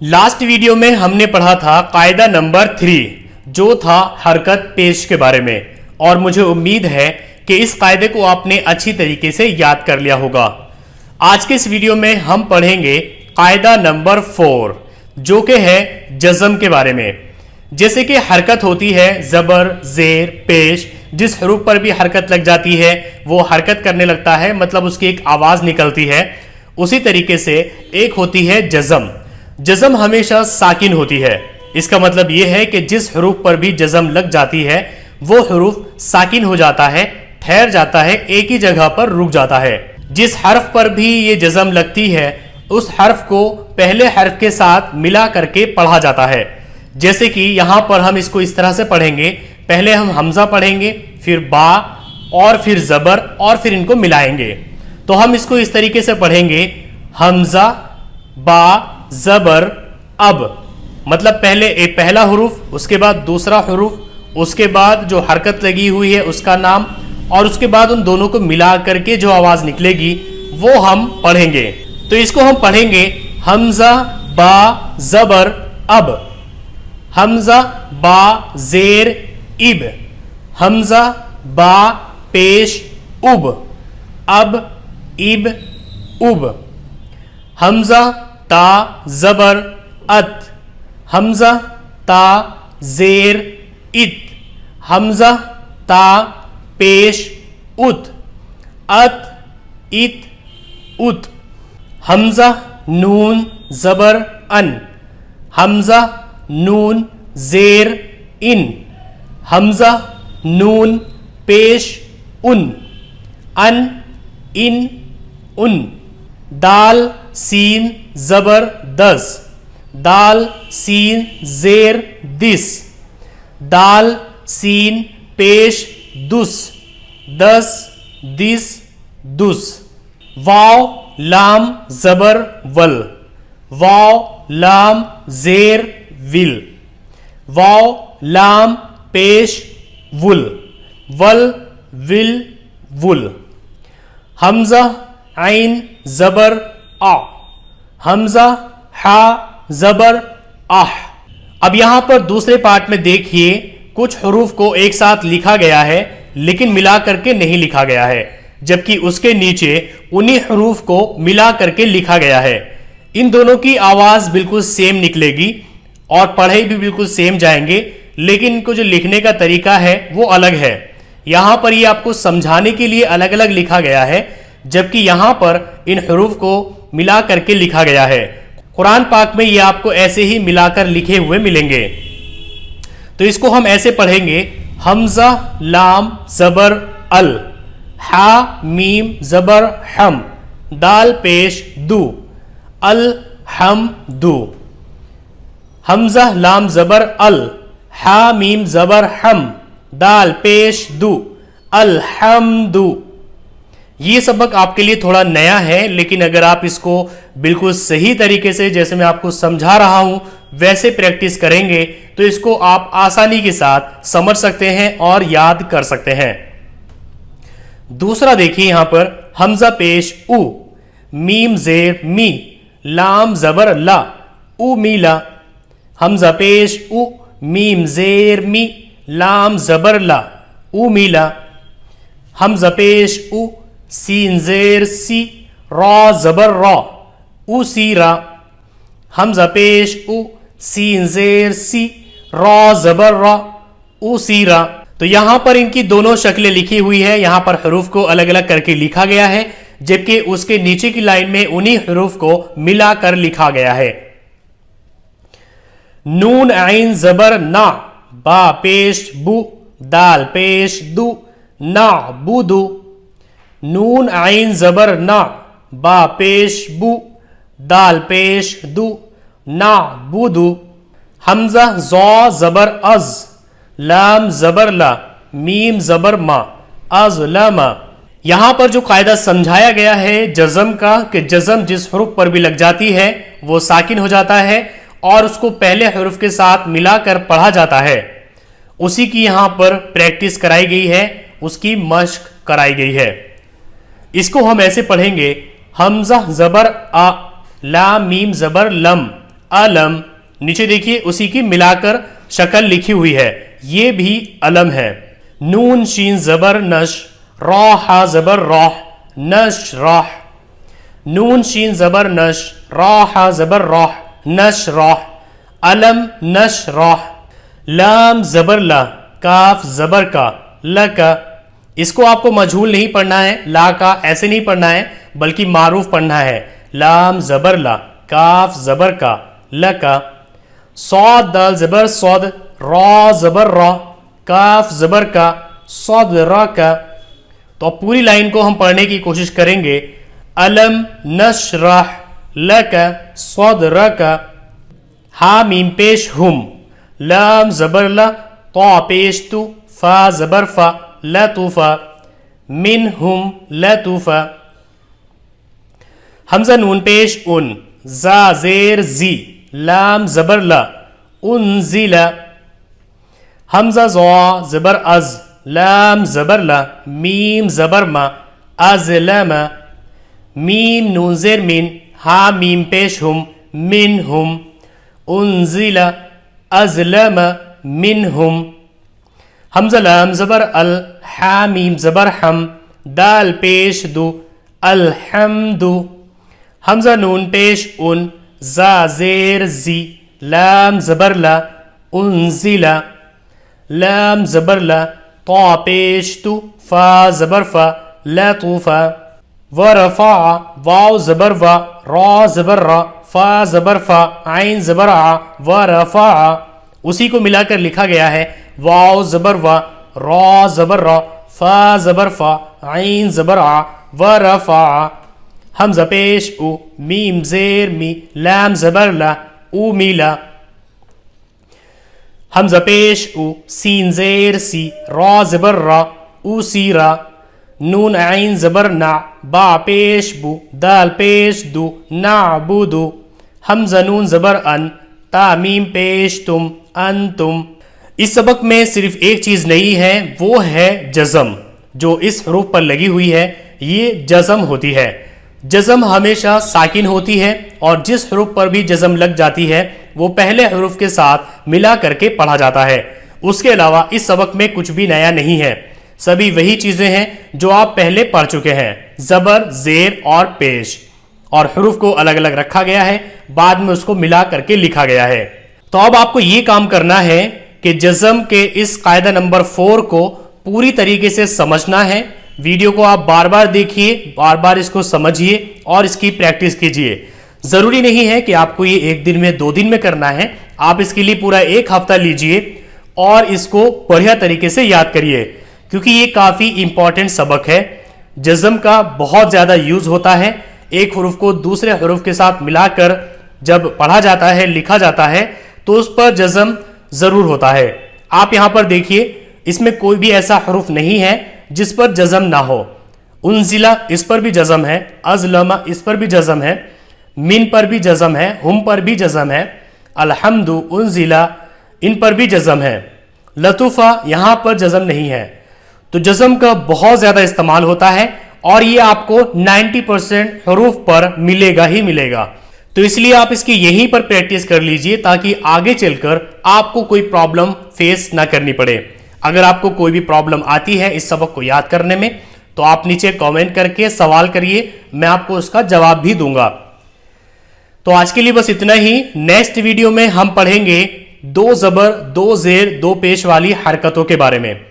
Last video में हमने पढ़ा था कायदा नंबर 3 जो था हरकत पेश के बारे में, और मुझे उम्मीद है कि इस कायदे को आपने अच्छी तरीके से याद कर लिया होगा। आज के इस वीडियो में हम पढ़ेंगे कायदा नंबर 4 जो कि है जज़म के बारे में। जैसे कि हरकत होती है ज़बर, ज़ेर, पेश, जिस हरूफ पर भी हरकत लग जाती है वो हरकत करने लगता है, मतलब उसकी एक आवाज़ निकलती है। उसी तरीके से एक होती है जज़म। जज़म हमेशा साकिन होती है। इसका मतलब यह है कि जिस हरूफ पर भी जज़म लग जाती है वो हरूफ साकिन हो जाता है, ठहर जाता है, एक ही जगह पर रुक जाता है। जिस हर्फ पर भी ये जज़म लगती है उस हर्फ को पहले हर्फ के साथ मिला करके पढ़ा जाता है। जैसे कि यहां पर हम इसको इस तरह से पढ़ेंगे, पहले हम हमजा पढ़ेंगे, फिर बा और फिर ज़बर और फिर इनको मिलाएंगे। तो हम इसको इस तरीके से पढ़ेंगे, हमजा बा ज़बर अब, मतलब पहले एक पहला हरूफ, उसके बाद दूसरा हरूफ, उसके बाद जो हरकत लगी हुई है उसका नाम, और उसके बाद उन दोनों को मिला करके जो आवाज़ निकलेगी वो हम पढ़ेंगे। तो इसको हम पढ़ेंगे हमजा बा ज़बर अब, हमजा बा ज़ेर इब, हमजा बा पेश उब, अब इब उब, हमजा ता ज़बर अत, हमजा ता ज़ेर इत, हमजा ता पेश उत, अत इत उत, हमजा नून ज़बर अन, हमजा नून ज़ेर इन, हमजा नून पेश उन, अन इन उन, दाल सीन ज़बर दस, दाल सीन ज़ेर दिस, दाल सीन पेश दुस, दस दिस दुस, वाव लाम ज़बर वल, वाव लाम ज़ेर विल, वाव लाम पेश वुल, वल विल वुल, हमजा आइन ज़बर आ, हमजा हा ज़बर आह। अब यहां पर दूसरे पार्ट में देखिए, कुछ हरूफ को एक साथ लिखा गया है लेकिन मिला करके नहीं लिखा गया है, जबकि उसके नीचे उन्हीं हरूफ को मिला करके लिखा गया है। इन दोनों की आवाज बिल्कुल सेम निकलेगी और पढ़े भी बिल्कुल सेम जाएंगे, लेकिन इनको जो लिखने का तरीका है वो अलग है। यहां पर ये आपको समझाने के लिए अलग अलग लिखा गया है, जबकि यहां पर इन हरूफ को मिला करके लिखा गया है। कुरान पाक में ये आपको ऐसे ही मिलाकर लिखे हुए मिलेंगे। तो इसको हम ऐसे पढ़ेंगे, हमजा लाम ज़बर अल, हा मीम ज़बर हम, दाल पेश दू, अल हम दू, हमजा लाम ज़बर अल, हा मीम ज़बर हम, दाल पेश दू, अल हम दू। ये सबक आपके लिए थोड़ा नया है, लेकिन अगर आप इसको बिल्कुल सही तरीके से जैसे मैं आपको समझा रहा हूं वैसे प्रैक्टिस करेंगे तो इसको आप आसानी के साथ समझ सकते हैं और याद कर सकते हैं। दूसरा देखिए यहां पर, हमजा पेश उ, मीम ज़ेर मी, लाम ज़बर ला, उ मीला, हमजा पेश उ, मीम ज़ेर मी, लाम ज़बर ला, उ मीला, हमजा पेश उ, सीन ज़ेर सी, रा ज़बर रा, उ सीरा, हमजा पेश उ, सीन ज़ेर सी, रा ज़बर रा, उ सीरा। तो यहां पर इनकी दोनों शक्लें लिखी हुई है। यहां पर हरूफ को अलग अलग करके लिखा गया है, जबकि उसके नीचे की लाइन में उन्हीं हरूफ को मिलाकर लिखा गया है। नून आइन ज़बर ना, बा पेश बु, दाल पेश दू, ना बुदू, नून आइन ज़बर ना, बा पेश बु, दाल पेश दू, ना बुदू, हमजा ज़ा ज़बर अज़, लाम ज़बर ला, मीम ज़बर मा, अज़ लामा। यहां पर जो कायदा समझाया गया है जज़म का, कि जज़म जिस हरूफ पर भी लग जाती है वो साकिन हो जाता है और उसको पहले हरूफ के साथ मिलाकर पढ़ा जाता है, उसी की यहां पर प्रैक्टिस कराई गई है, उसकी मश्क कराई गई है। इसको हम ऐसे पढ़ेंगे, हमजा ज़बर आ, लाम मीम ज़बर लम, अलम, नीचे देखिए उसी की मिलाकर शक्ल लिखी हुई है, ये भी अलम है। नून शीन जबर नश, रा हा जबर राह, नश राह। नून शीन जबर नश, रा हा जबर राह, नश राह। अलम नश राह। लाम जबर ला, काफ जबर का, ल का। इसको आपको मजहूल नहीं पढ़ना है, ला का ऐसे नहीं पढ़ना है, बल्कि मारूफ पढ़ना है। लाम जबर ला, काफ जबर का, ल का। सौद दाल जबर सौद, रा जबर रा, काफ जबर का, सौद रा का। तो अब पूरी लाइन को हम पढ़ने की कोशिश करेंगे। अलम नशरह लका सदरका। हा मीम पेश हुम, लाम जबर ला, तो पेश तु, फा जबर फा, लतुफा। मिन हुम लतुफा। हमजा नून पेश उन, जा जेर जी, लाम जबर ला, उनजिला। हमजा ज़ा जबर अज, लाम जबर ला, मीम जबर मा, अज़लमा। मीम नून ज़ेर मिन, हा मीम पेश हुम, मिन हुम। उनजिला अज़लमा मिन हुम। हमजा लाम जबर अल, हा मीम जबर हम, दाल पेश दु, अलहम्दु। हमजा नून पेश उन, जा जेर जी, लाम जबर ला, उनजिला। लाम जबर ला, तो पेश तु, फा जबर फा, लतुफा। व रफा, वाव जबर वा, रा जबर रा, फा जबर फा, आइन जबर आ, व रफा। उसी को मिलाकर लिखा गया है। वाव जबर वा, रा जबर रा, फा जबर फा, आइन जबर आ, व रफा। हमजा पेश उ, मीम जेर मी, लाम जबर ला, उ मिला। हमजा पेश उ, सीन जेर सी, रा जबर रा, उ सीरा। नून आइन जबर ना, बा पेश बु, दाल पेश दु, ना बुदु। हमजा नून जबर अन, ता मीम पेश तुम, अन तुम। इस सबक में सिर्फ एक चीज नहीं है, वो है जज़म। जो इस हरूफ पर लगी हुई है ये जज़म होती है। जज़म हमेशा साकिन होती है और जिस हरूफ पर भी जज़म लग जाती है वो पहले हरूफ के साथ मिला करके पढ़ा जाता है। उसके अलावा इस सबक में कुछ भी नया नहीं है, सभी वही चीजें हैं जो आप पहले पढ़ चुके हैं। जबर, जेर और पेश, और हरूफ को अलग अलग रखा गया है, बाद में उसको मिला करके लिखा गया है। तो अब आपको ये काम करना है कि जज़म के इस कायदा नंबर 4 को पूरी तरीके से समझना है। वीडियो को आप बार बार देखिए, बार बार इसको समझिए और इसकी प्रैक्टिस कीजिए। जरूरी नहीं है कि आपको ये 1 दिन में 2 दिन में करना है, आप इसके लिए पूरा 1 हफ्ता लीजिए और इसको बढ़िया तरीके से याद करिए, क्योंकि ये काफी इंपॉर्टेंट सबक है। जज़म का बहुत ज्यादा यूज होता है। एक हरूफ को दूसरे हरूफ के साथ मिलाकर जब पढ़ा जाता है, लिखा जाता है, तो उस पर जज़म जरूर होता है। आप यहां पर देखिए, इसमें कोई भी ऐसा हरूफ नहीं है जिस पर जज़म ना हो। उनजिला, इस पर भी जज़म है। अज़लमा, इस पर भी जज़म है। मिन पर भी जज़म है। हुम पर भी जज़म है। अलहम्दु, उनजिला, इन पर भी जज़म है। लतुफा, यहां पर जज़म नहीं है। तो जज़म का बहुत ज्यादा इस्तेमाल होता है और ये आपको 90% हरूफ पर मिलेगा ही मिलेगा। तो इसलिए आप इसकी यहीं पर प्रैक्टिस कर लीजिए ताकि आगे चलकर आपको कोई प्रॉब्लम फेस ना करनी पड़े। अगर आपको कोई भी प्रॉब्लम आती है इस सबक को याद करने में तो आप नीचे कमेंट करके सवाल करिए, मैं आपको उसका जवाब भी दूंगा। तो आज के लिए बस इतना ही। नेक्स्ट वीडियो में हम पढ़ेंगे 2 जबर, 2 जेर, 2 पेश वाली हरकतों के बारे में।